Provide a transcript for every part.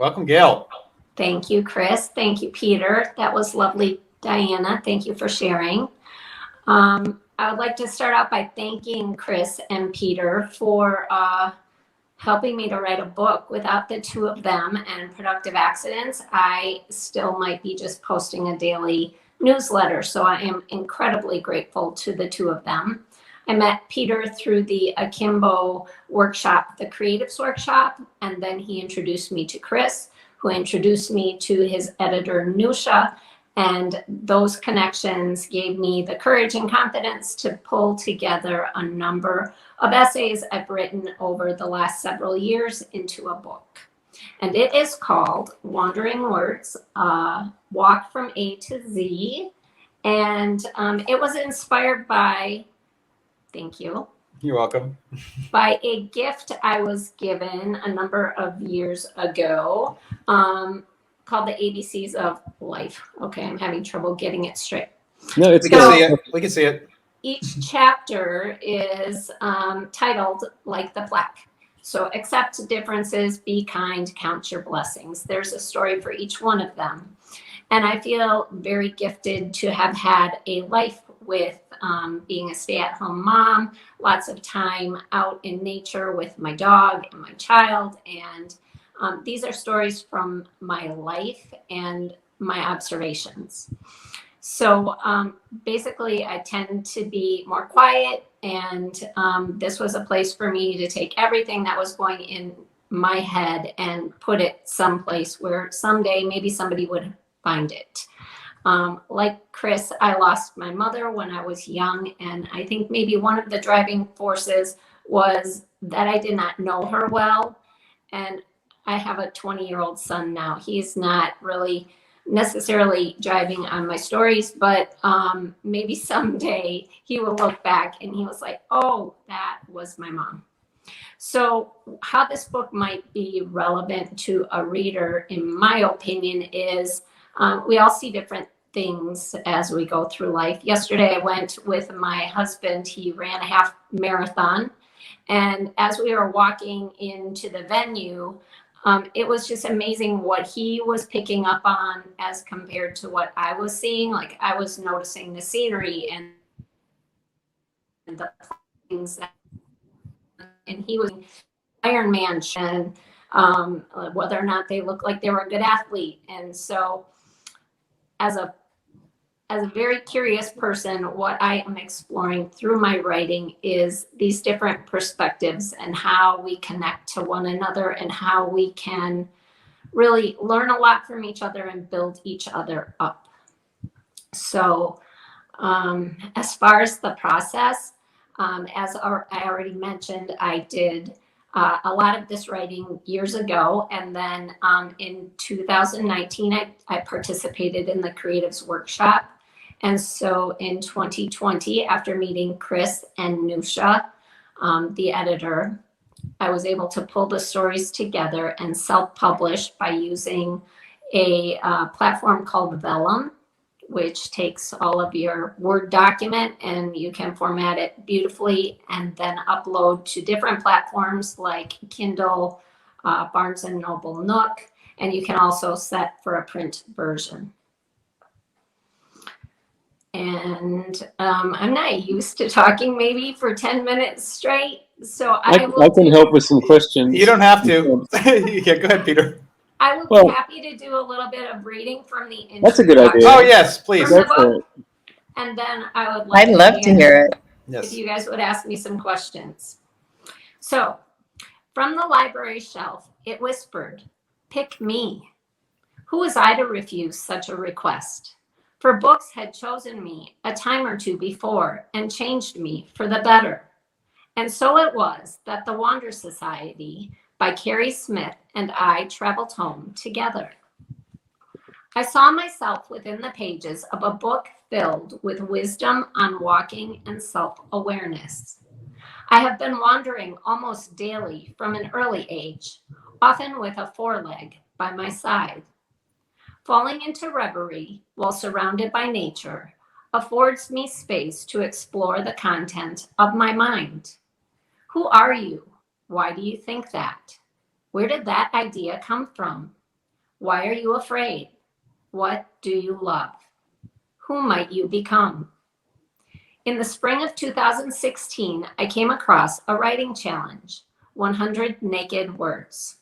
Welcome, Gail. Thank you, Chris. Thank you, Peter. That was lovely, Diana. Thank you for sharing. I would like to start out by thanking Chris and Peter for helping me to write a book. Without the two of them and Productive Accidents, I still might be just posting a daily newsletter. So I am incredibly grateful to the two of them. I met Peter through the Akimbo workshop, the Creatives Workshop, and then he introduced me to Chris, who introduced me to his editor, Nusha. And those connections gave me the courage and confidence to pull together a number of essays I've written over the last several years into a book. And it is called Wandering Words, Walk from A to Z. And it was inspired by, thank you. You're welcome. By a gift I was given a number of years ago. Called the ABCs of Life. Okay, I'm having trouble getting it straight. No, it's good. We can see it. Each chapter is titled like the plaque. So accept differences, be kind, count your blessings. There's a story for each one of them. And I feel very gifted to have had a life with being a stay-at-home mom, lots of time out in nature with my dog and my child, and these are stories from my life and my observations. So basically, I tend to be more quiet, and this was a place for me to take everything that was going in my head and put it someplace where someday maybe somebody would find it. Like Chris, I lost my mother when I was young, and I think maybe one of the driving forces was that I did not know her well. And I have a 20-year-old son now. He's not really necessarily driving on my stories, but maybe someday he will look back and he was like, oh, that was my mom. So how this book might be relevant to a reader, in my opinion, is we all see different things as we go through life. Yesterday, I went with my husband. He ran a half marathon. And as we were walking into the venue, it was just amazing what he was picking up on as compared to what I was seeing. Like I was noticing the scenery and the things that, and he was Iron Man, and whether or not they looked like they were a good athlete. And so as a very curious person, what I am exploring through my writing is these different perspectives and how we connect to one another and how we can really learn a lot from each other and build each other up. So as far as the process, as I already mentioned, I did a lot of this writing years ago. And then in 2019, I participated in the Creatives Workshop. And so in 2020, after meeting Chris and Nusha, the editor, I was able to pull the stories together and self-publish by using a platform called Vellum, which takes all of your Word document and you can format it beautifully and then upload to different platforms like Kindle, Barnes & Noble, Nook, and you can also set for a print version. And I'm not used to talking maybe for 10 minutes straight. So I can help with some questions. You don't have to. Yeah, go ahead, Peter. I would be happy to do a little bit of reading from the introduction. That's a good idea. Oh, yes, please. And then I would like I'd love to hear it. If you guys would ask me some questions. So from the library shelf, it whispered, "Pick me." Who was I to refuse such a request? For books had chosen me a time or two before and changed me for the better. And so it was that the Wander Society by Carrie Smith and I traveled home together. I saw myself within the pages of a book filled with wisdom on walking and self-awareness. I have been wandering almost daily from an early age, often with a foreleg by my side. Falling into reverie while surrounded by nature affords me space to explore the content of my mind. Who are you? Why do you think that? Where did that idea come from? Why are you afraid? What do you love? Who might you become? In the spring of 2016, I came across a writing challenge, 100 naked words.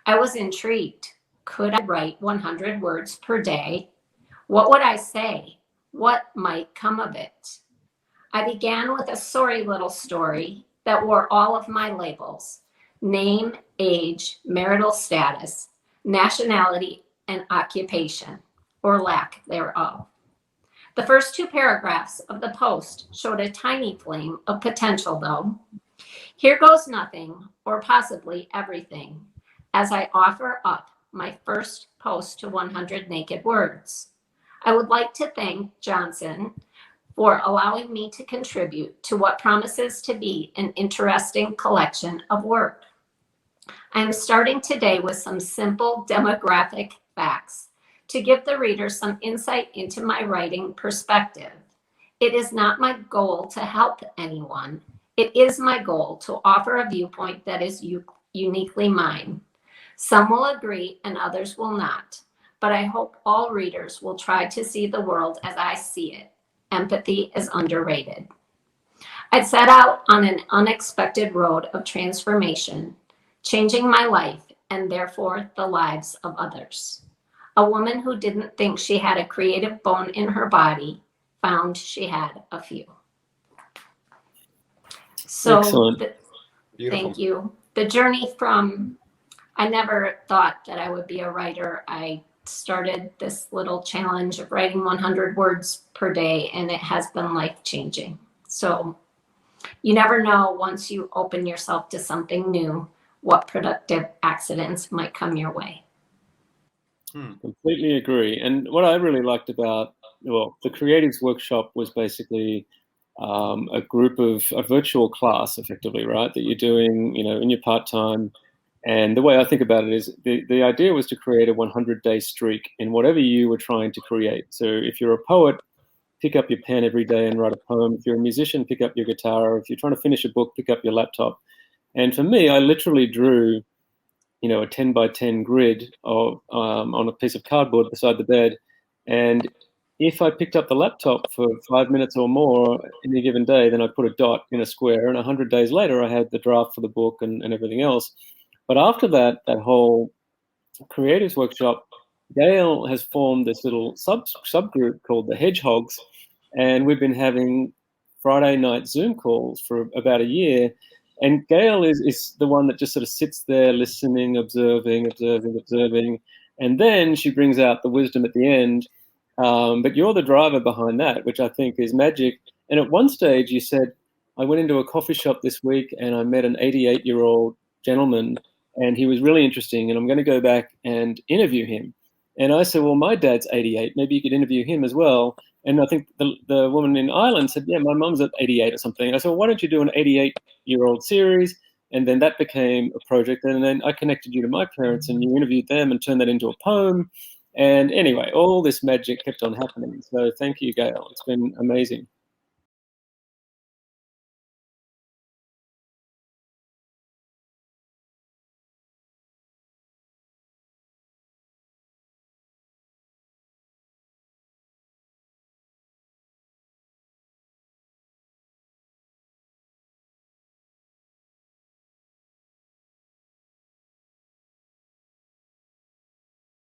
I was intrigued. Could I write 100 words per day? What would I say? What might come of it? I began with a sorry little story that wore all of my labels: name, age, marital status, nationality, and occupation, or lack thereof. The first 2 paragraphs of the post showed a tiny flame of potential, though. Here goes nothing, or possibly everything, as I offer up my first post to 100 naked words. I would like to thank Johnson for allowing me to contribute to what promises to be an interesting collection of work. I am starting today with some simple demographic facts to give the reader some insight into my writing perspective. It is not my goal to help anyone. It is my goal to offer a viewpoint that is uniquely mine. Some will agree and others will not, but I hope all readers will try to see the world as I see it. Empathy is underrated. I set out on an unexpected road of transformation, changing my life and therefore the lives of others. A woman who didn't think she had a creative bone in her body found she had a few. So, Excellent. Beautiful. thank you. The journey from, I never thought that I would be a writer. I started this little challenge of writing 100 words per day, and it has been life-changing. So you never know, once you open yourself to something new, what productive accidents might come your way. Completely agree. And what I really liked about, well, the Creatives Workshop was basically a virtual class, effectively, right? That you're doing, in your part-time. And the way I think about it is the idea was to create a 100-day streak in whatever you were trying to create. So if you're a poet, pick up your pen every day and write a poem. If you're a musician, pick up your guitar. If you're trying to finish a book, pick up your laptop. And for me, I literally drew a 10 by 10 grid of on a piece of cardboard beside the bed. And if I picked up the laptop for 5 minutes or more in a given day, then I put a dot in a square. And 100 days later, I had the draft for the book and everything else. But after that whole Creatives Workshop, Gail has formed this little subgroup called the Hedgehogs. And we've been having Friday night Zoom calls for about a year. And Gail is the one that just sort of sits there listening, observing. And then she brings out the wisdom at the end. But you're the driver behind that, which I think is magic. And at one stage you said, I went into a coffee shop this week and I met an 88-year-old gentleman and he was really interesting and I'm going to go back and interview him. And I said, well, my dad's 88. Maybe you could interview him as well. And I think the woman in Ireland said, yeah, my mum's at 88 or something. I said, well, why don't you do an 88-year-old series? And then that became a project. And then I connected you to my parents and you interviewed them and turned that into a poem. And anyway, all this magic kept on happening. So thank you, Gail. It's been amazing.